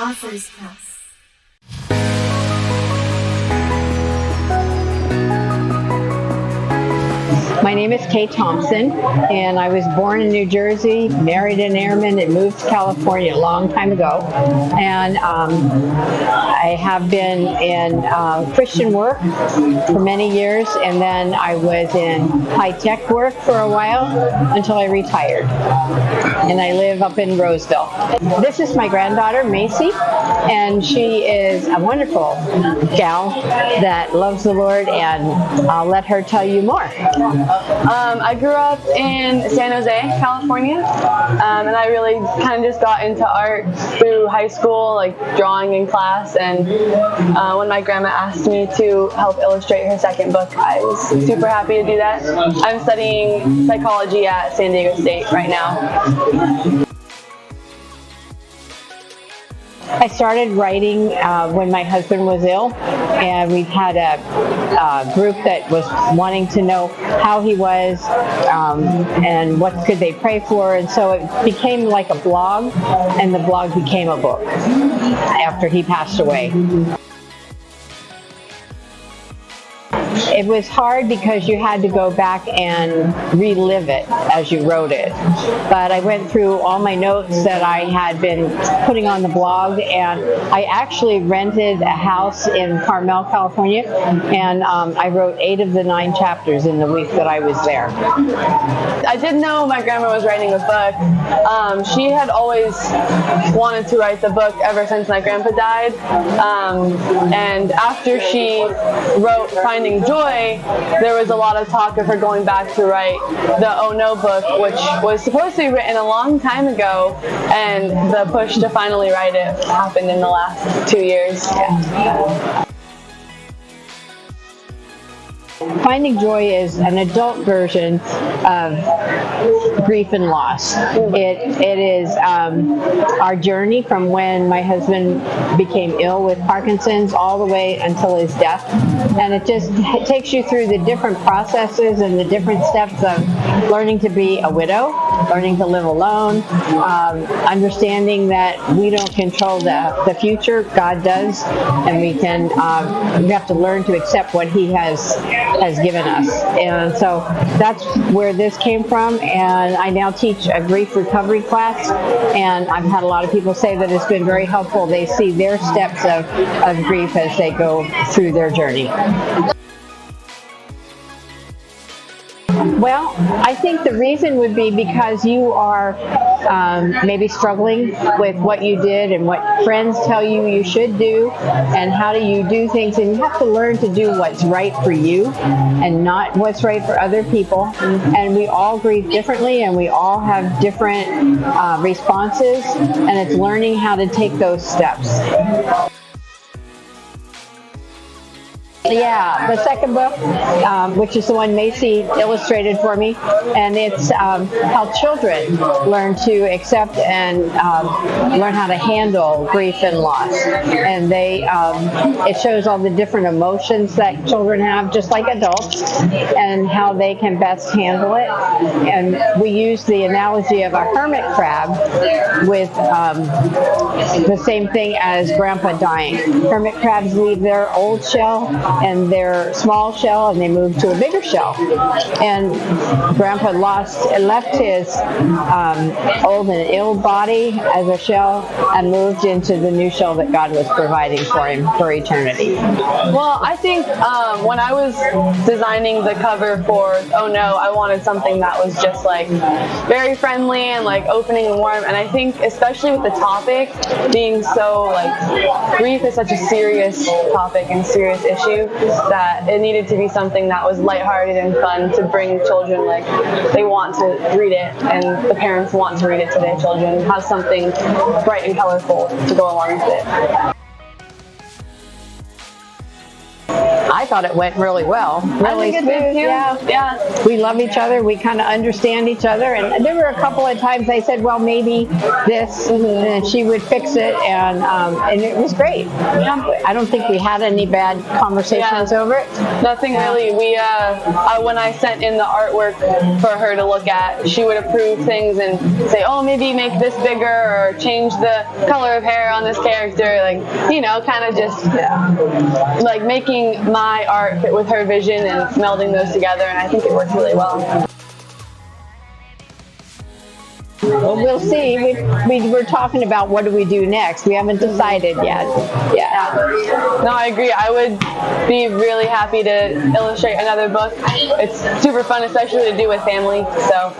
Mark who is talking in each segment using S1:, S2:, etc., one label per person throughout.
S1: Authors Class.
S2: My name is Kate Thomson, and I was born in New Jersey, married an airman, and moved to California a long time ago. And I have been in Christian work for many years, and then I was in high-tech work for a while until I retired. And I live up in Roseville. This is my granddaughter, Macy, and she is a wonderful gal that loves the Lord, and I'll let her tell you more.
S3: I grew up in San Jose, California, and I really kind of just got into art through high school, like drawing in class, and when my grandma asked me to help illustrate her second book, I was super happy to do that. I'm studying psychology at San Diego State right now.
S2: I started writing when my husband was ill, and we've had a group that was wanting to know how he was and what could they pray for, and so it became like a blog, and the blog became a book after he passed away. It was hard because you had to go back and relive it as you wrote it. But I went through all my notes that I had been putting on the blog, and I actually rented a house in Carmel, California, and I wrote 8 of the 9 chapters in the week that I was there.
S3: I didn't know my grandma was writing a book. She had always wanted to write the book ever since my grandpa died. And after she wrote Finding Joy, there was a lot of talk of her going back to write the Oh No book, which was supposed to be written a long time ago, and the push to finally write it happened in the last 2 years. Yeah.
S2: Finding Joy is an adult version of grief and loss. It is our journey from when my husband became ill with Parkinson's all the way until his death. And it takes you through the different processes and the different steps of learning to be a widow, learning to live alone, understanding that we don't control the future, God does, and we have to learn to accept what He has given us. And so that's where this came from, and I now teach a grief recovery class, and I've had a lot of people say that it's been very helpful. They see their steps of grief as they go through their journey. Well, I think the reason would be because you are maybe struggling with what you did and what friends tell you you should do, and how do you do things, and you have to learn to do what's right for you and not what's right for other people. And we all grieve differently, and we all have different responses, and it's learning how to take those steps. Yeah, the second book, which is the one Macy illustrated for me, and it's how children learn to accept and learn how to handle grief and loss. And it shows all the different emotions that children have, just like adults, and how they can best handle it. And we use the analogy of a hermit crab with the same thing as Grandpa dying. Hermit crabs leave their old shell and their small shell, and they move to a bigger shell. And Grandpa left his old and ill body as a shell and moved into the new shell that God was providing for him for eternity.
S3: Well, I think when I was designing the cover for Oh No, I wanted something that was just like very friendly and like opening and warm. And I think especially with the topic being so like, grief is such a serious topic and serious issue, that it needed to be something that was lighthearted and fun to bring children, like they want to read it and the parents want to read it to their children, have something bright and colorful to go along with it.
S2: I thought it went really well.
S3: I
S2: Really
S3: think it did
S2: smooth.
S3: too.
S2: Yeah. We love each other. We kind of understand each other. And there were a couple of times I said, well, maybe this, and she would fix it, and it was great.
S3: Yeah.
S2: I don't think we had any bad conversations over it.
S3: Nothing really. We when I sent in the artwork for her to look at, she would approve things and say, oh, maybe make this bigger or change the color of hair on this character, like, you know, kind of just like making my art fit with her vision and melding those together, and I think it worked really well.
S2: Well, we'll see. We were talking about what do we do next. We haven't decided yet. Yeah.
S3: No, I agree. I would be really happy to illustrate another book. It's super fun, especially to do with family. So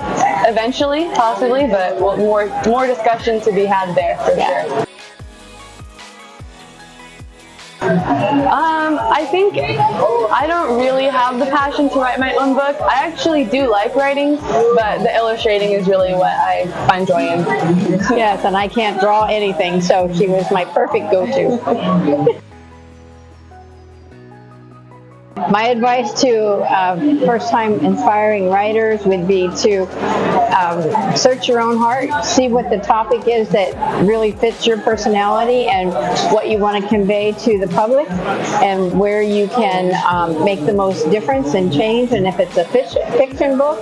S3: eventually, possibly, but more discussion to be had there for sure. I think I don't really have the passion to write my own book. I actually do like writing, but the illustrating is really what I find joy in.
S2: Yes, and I can't draw anything, so she was my perfect go-to. My advice to first-time inspiring writers would be to search your own heart, see what the topic is that really fits your personality and what you want to convey to the public, and where you can make the most difference and change. And if it's a fiction book,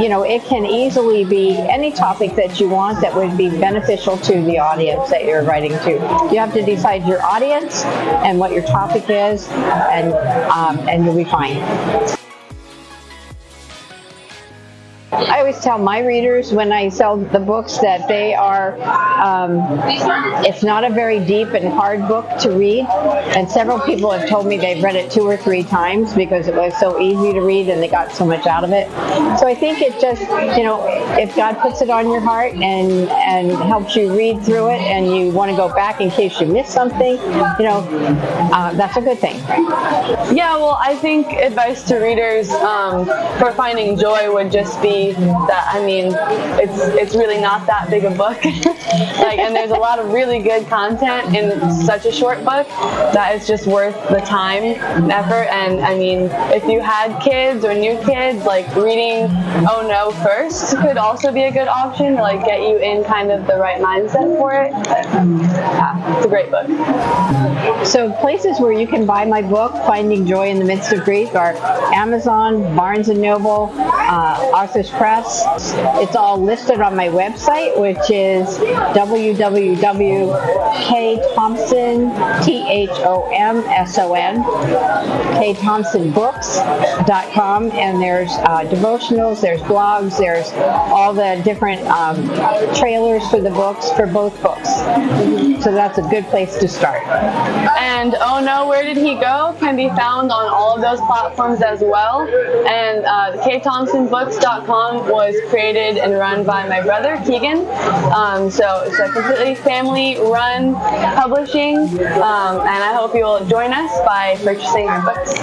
S2: you know, it can easily be any topic that you want that would be beneficial to the audience that you're writing to. You have to decide your audience and what your topic is, and you'll be fine. I always tell my readers when I sell the books that they are, it's not a very deep and hard book to read, and several people have told me they've read it 2 or 3 times because it was so easy to read and they got so much out of it. So I think it just, you know, if God puts it on your heart and helps you read through it, and you want to go back in case you missed something, you know, that's a good thing.
S3: Yeah, well, I think advice to readers for finding joy would just be that, I mean, it's really not that big a book. Like, and there's a lot of really good content in such a short book that it's just worth the time and effort. And I mean, if you had kids or new kids, like reading Oh No first could also be a good option to like get you in kind of the right mindset for it. But, yeah, it's a great book.
S2: So places where you can buy my book, Finding Joy in the Midst of Grief, are Amazon, Barnes & Noble, Arthur's Press. It's all listed on my website, which is www.kthomson, kthomsonbooks.com, and there's devotionals, there's blogs, there's all the different trailers for the books, for both books. So that's a good place to start.
S3: And Oh No, Where Did He Go can be found on all of those platforms as well. And the kthomsonbooks.com was created and run by my brother, Keegan. So it's a completely family-run publishing, and I hope you'll join us by purchasing our books.